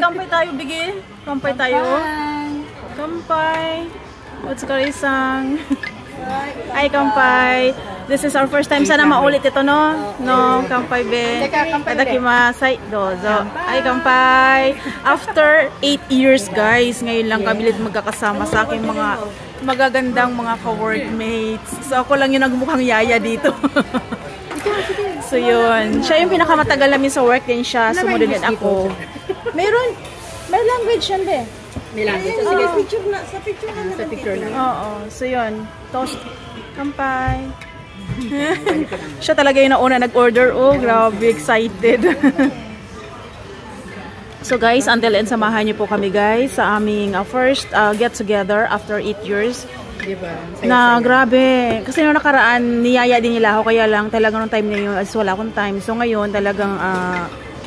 kampay tayo, Bigi. Kampay tayo. Kampay. What's karisang? Ay, kampay. This is our first time. Sana maulit ito, no? No, kampay, be. Itakimasay. Dozo. Ay, kampay. After 8 years, guys, ngayon lang kami magkakasama sa aking mga magagandang mga ka-workmates. So, ako lang yung nagmukhang yaya dito. So, yun. Siya yung pinakamatagal namin sa work din siya. Sumunod din ako. Meron. May language yan, be. May language. Sige, picture na. Sa picture na. Sa picture na. Oo. So, yun. Toast. Kampay. Siya talaga yung nauna nag-order. Oh, grabe. Excited. So, guys, until end, samahan niyo po kami, guys, sa aming first get-together after 8 years. Diba? Na grabe. Kasi nung nakaraan, niyaya din nila ako. Kaya lang talaga nung time na yun, as wala akong time. So, ngayon, talagang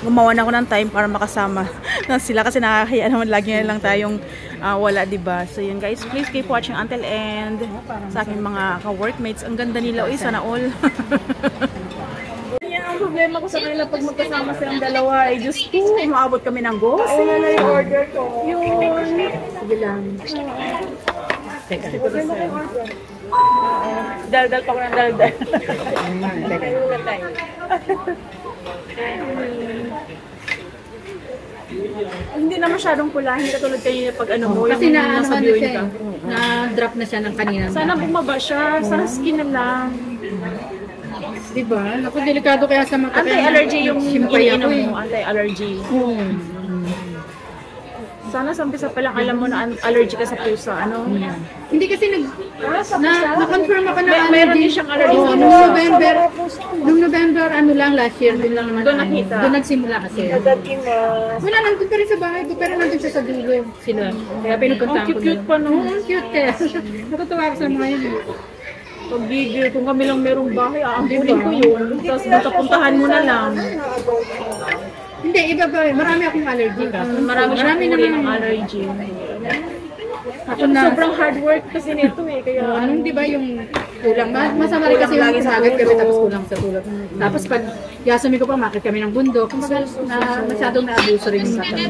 gumawa na ako ng time para makasama na sila kasi nakakaya naman lagi na lang tayong wala, diba? So yun, guys, please keep watching until end sa aking mga ka-workmates. Ang ganda nila, uy, sana all. Yan ang problema ko sa kanila pag magkasama silang dalawa, ay Diyos ko, umaabot kami ng goals. Ayun na yung order ko. Yun. Sige lang. Teka. Daldal pa ko ng daldal. Teka. Hindi na masyadong pula, hindi katulad kayo pag ano mo, kasi yung nasa viewing ka. Na-drop na siya ng kanina. Sana bumaba siya, sa skin na lang. Diba? Ako delikado kaya sa mata. Anti-allergy yung iniinom mo, anti-allergy. Sana sa umpisa pa lang alam mo na allergy ka sa pusa, ano? Hindi kasi na-confirm ako na meron din siyang allergy. Noong November, ano lang, last year, doon lang naman. Doon nakita. Doon nagsimula kasi. Wala, nandun pa rin sa bahay ko, pero nandun siya sa dulo. Sila. Kaya pinupuntahan ko. Cute pa, no? Cute kaya. Natutuwa ako sa mga yun. Pag-gigil, kung kami lang merong bahay, aampunin ko yun. Tapos puntahan mo na lang. Hindi, iba ba? Marami akong allergy. Marami naman ng allergy. Sobrang hard work kasi nito eh. Kaya anong di ba yung kulang? Masama rin kasi yung kumagat kami tapos kulang sa tulog. Tapos pag yasumi ko pa, makit kami ng bundok. Masyadong naabuso rin yung kata.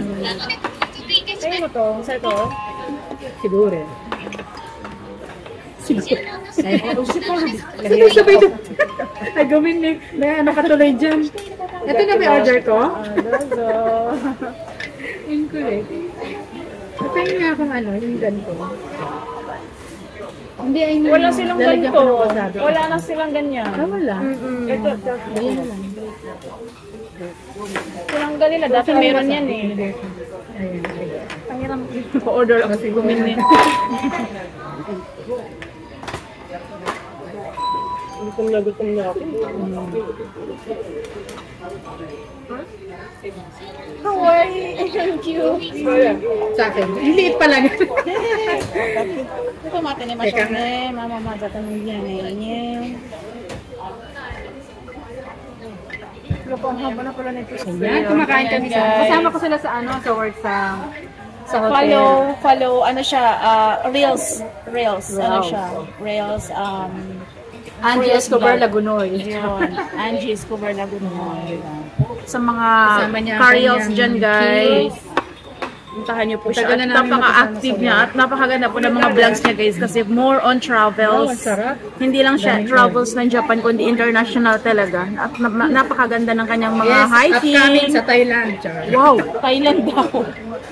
Sa'yo mo to? Sa'yo to? Siguro. Sabay ito. Ay, guminig. May ano katuloy dyan. Ito na may order ko. Incorrect. Patayin nga akong ano, yung ganito. Hindi ay wala silang ganito. Wala na silang ganyan. Wala. Ito. Ayan lang. Silang ganila. Dati meron yan eh. Ang hirap. Pa-order ako kasi guminig. Gutom na ako. Hawaii, thank you. Sa akin, liit pa lang. Ito matin ni Masyone, mama mazatan niya ngayon. Ang haba na pala nito. Yan, kumakain kami sa. Kasama ko sila sa ano, sa work sa hotel. Follow, ano siya, Reels, ano siya, Reels, Angie Escobar Lagunoy. Yun, Angie Escobar Lagunoy. Sa mga careers dyan, guys. Puntahan niyo po siya. At napaka-active niya at napakaganda po ng mga vlogs niya, guys. Kasi more on travels. Hindi lang siya travels ng Japan, kundi international talaga. At napakaganda ng kanyang mga hiking. Upcoming sa Thailand. Wow, Thailand daw.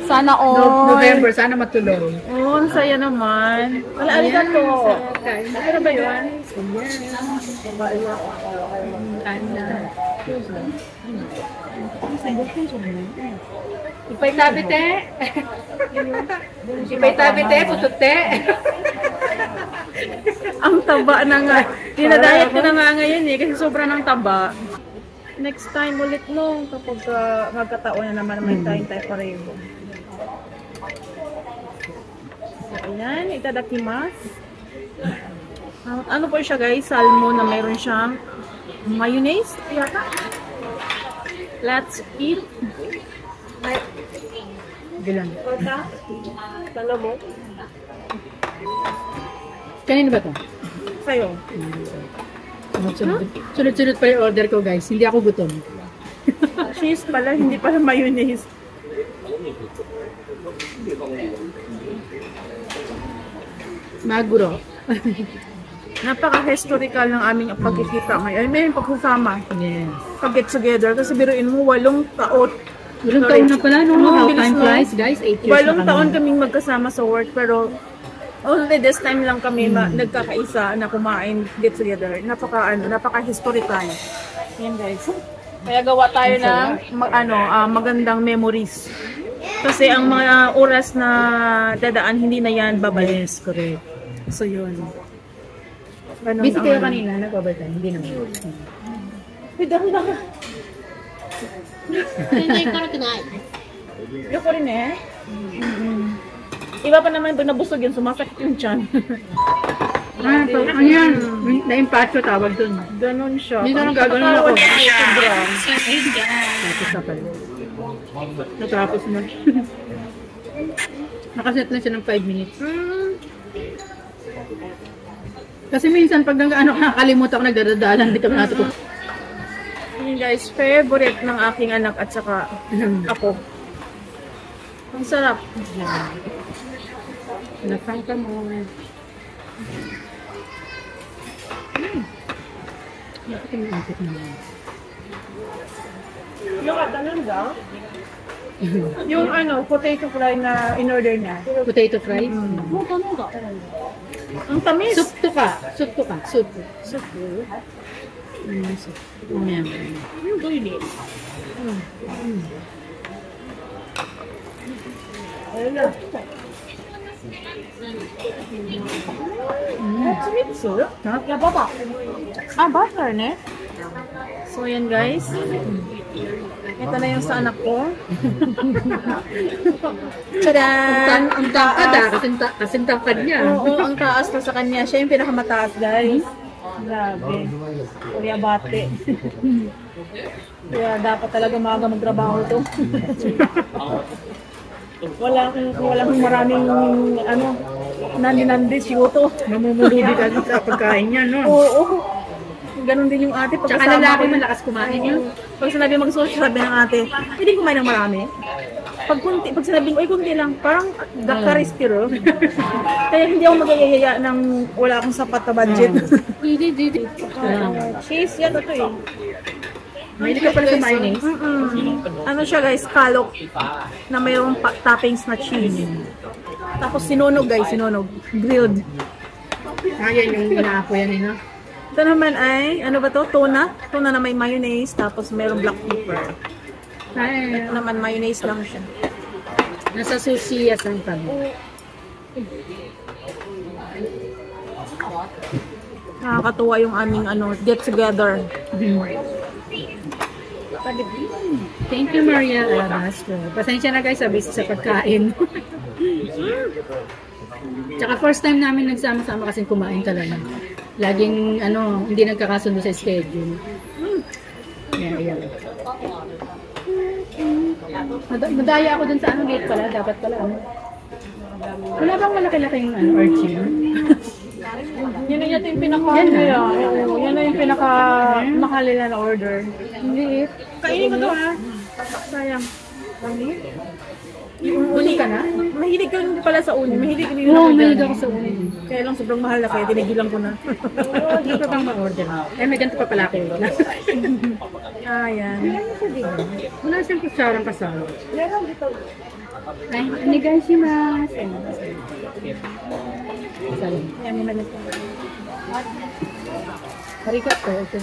Sana all. November, sana matuloy. Oh, ang saya naman. Wala, arigato. Ano ba yun? Ipay tabi te. Ipay tabi te, putote. Ang taba na nga. Dinadayat ko na nga ngayon eh, kasi sobra ng taba. Next time ulit no, kapag magkataon na naman may tayo pareho. So, ayan, itadakimasu. Ano po siya, guys? Salmon na mayroon siyang mayonnaise. Let's eat. Bilang. Talo mo? Kanino ba ito? Sa'yo. Sunod-sunod pa yung order ko, guys. Hindi ako gutom. Cheese pala, hindi pala mayonnaise. Maguro. Napaka-historical ng aming pagkikita ngayon. May pagsasama. Yes. Pag-get together. Kasi biruin mo, 8 taon. 8 taon na pala, no? How bilis, time no? flies, guys. 8 years 8 na taon kami. kaming magkasama sa work. Pero only this time lang kami nagkakaisa na kumain, get together. Napaka-historical. Yan guys. Kaya gawa tayo ng magandang memories. Kasi ang mga oras na dadaan, hindi na yan babalik. Yes, correct. So yun. Ganun Busy ang kayo ano. kanina, nag-overtime. Hindi naman. Uy, dami. Yoko rin eh. Iba pa naman pag nabusog yun, sumasakit yung tiyan. Ano yan? Na-impacho tawag dun. Ganon siya. Hindi na lang gagawin ako. Tapos na pala. Natapos na. Nakaset lang siya ng 5 minutes. Kasi minsan pag nakakalimutan ako nagdadadalan, hindi kami natutup. Yun guys, favorite ng aking anak at saka ako. Ang sarap. Nasang ka mo. Bakit yung impit naman? Yung katanan daw? Yung potato fry na in-order niya. Potato fries? Ang tamis. Soup to ka. Soup. Soup. Soup. Yan. Yung doily. Ayun na. Mitsu? Baba. Butter ne? So yan guys. Ito na yung sa anak ko. Tadan! Ang taas. Kasing tangkad niya. Oo, ang taas pa sa kanya. Siya yung pinakamataas guys. Grabe. Kuya bate. Kaya dapat talaga maaga magtrabaho to. Walang maraming nandi-nandi siyoto. Mamumuludi ka sa pagkain niya, no? Oo. Ganon din yung ate. Tsaka lalaki malakas kumain yun. Pag sinabi mag-social, sabi ng ate, hindi kumain ng marami. Pag sinabing, uy, kunti lang, parang dakaristiro. Kaya hindi ako magayaya ng wala akong sapat na budget. Cheese, yan ito eh. May hindi ka pala sa mayonnaise? Ano siya guys, kalok na mayroong toppings na cheese. Tapos sinunog guys, grilled. Ayan yung inaapo yan, no? Ito naman ay, ano ba to? Tuna. Tuna na may mayonnaise, tapos mayroong black pepper. Ay, Ito naman, mayonnaise lang siya. nasa sushi ang kami. Nakakatuwa yung aming get together. Thank you, Maria Alabastro. Pasensya na guys, sabi sa pagkain. Tsaka first time namin nagsama-sama kasi kumain talaga. Laging, hindi nagkakasundo sa schedule. Yeah. Madaya ako dun sa gate pala. Dapat pala, Wala bang malaki-laking urchin? Yan na yung pinaka yan na yung pinaka mahal nila na order. Hindi. Kainin ko to ha. Sayang. Uni ka na? Mahilig ka rin pala sa uni. Mahilig ka rin Oo, mahilig ako sa uni. Kaya lang sobrang mahal na kaya tinigilan ko na. Hindi pa bang ma-order? May ganito pa pala ako. Ayan. Wala siyang kutsarang kasama. Ay, onegaishimasu. Ayan, may nalit. Arigato. Ito.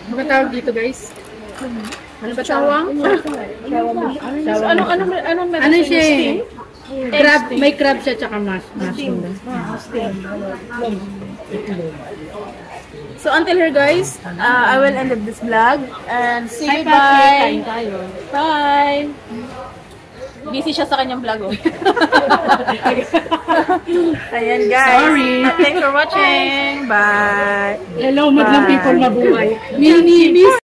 Ano ba tawag dito, guys? Ano ba Chawang? Anong meron Ano sa siya? steam? Crab, may crab siya tsaka mushroom. Steam. So until here guys, I will end this vlog and say bye. Bye. Busy siya sa kanyang vlog. Ayan guys. Sorry. Thanks for watching. Bye. Hello, madlang people mabuhay. Mini